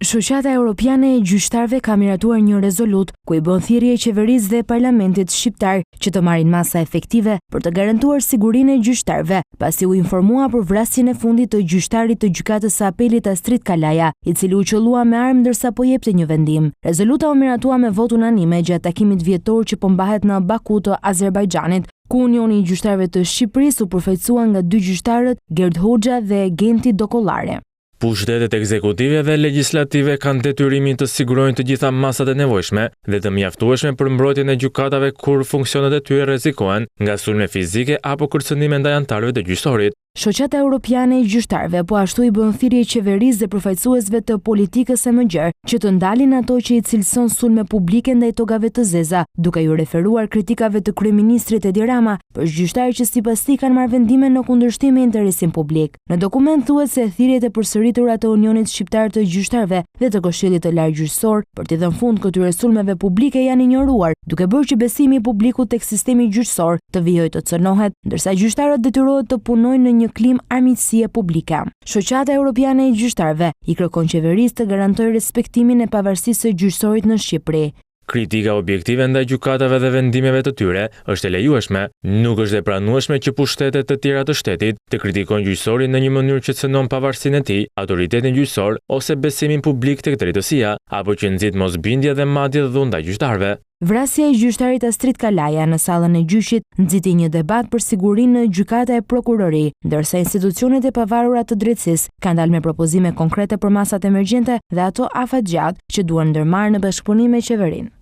Shoqata Europiane e Gjyqtarëve ka miratuar një rezolut ku i bën thirrje qeverisë dhe parlamentit shqiptar që të marrin masa efektive për të garantuar sigurinë e gjyqtarëve, pasi u informua për vrasjen e fundit të gjyqtarit të gjykatës së apelit Astrid Kalaja, i cili u qellua me armë ndërsa po jepte një vendim. Rezoluta u miratua me vot unanime gjatë takimit vjetor që po mbahet në Baku të Azerbajxhanit, ku Unioni i Gjyqtarëve të Shqipërisë u përfaqësua nga dy gjyqtarët, Gerd Hoxha dhe Genti Dokollare. Pushtetet ekzekutive dhe legjislative kanë detyrimin të sigurojnë të gjitha masat e nevojshme dhe të mjaftueshme për mbrojtjen e gjykatave kur funksionet e tyre rrezikohen nga sulme fizike apo kërcënime ndaj anëtarëve të gjyqësorit. Shoqata Europiane e Gjyqtarëve po ashtu i bën thirrje qeverisë dhe përfaqësuesve të politikës së mëngjer që të ndalin ato që i cilëson sulme publike ndaj tokave të zeza, duke ju referuar kritikave të kryeministrit Edi Rama për gjyqtarë që sipas tij kanë marrë vendime në kundërshtim me interesin publik. Në dokument thuhet se thirrjet e përsëritura të Unionit Shqiptar të Gjyqtarëve dhe të Këshillit të Lartë Gjyqësor për t'i dhënë fund këtyre sulmeve publike janë injoruar, duke bërë që besimi i publikut tek sistemi gjyqësor të vijojë të cënohet, ndërsa gjyqtarët detyrohet të punojnë në një klim armiqësie publike. Shoqata Europiane e Gjyqtarëve i kërkon qeverisë të garantojë respektimin e pavarësisë së gjyqësorit në Shqipëri. Kritika objektive ndaj gjykatave dhe vendimeve të tyre është e lejueshme, nuk është e pranueshme që pushtetet të tjera të shtetit të kritikojnë gjyqësorin në një mënyrë që cënon pavarësinë e tij, autoritetin gjyqësor ose besimin publik tek drejtësia, apo që nxit mosbindje dhe madje dhun ndaj gjyqtarëve. Vrasja e gjyqtarit Astrid Kalaja në sallën e gjyqit nxiti një debat për sigurinë në gjykata e prokurori, ndërsa institucionet e pavarura të drejtësisë kanë dalë me propozime konkrete për masat emergjente dhe ato afatgjatë që duhen ndërmarrë në bashkëpunim me qeverinë.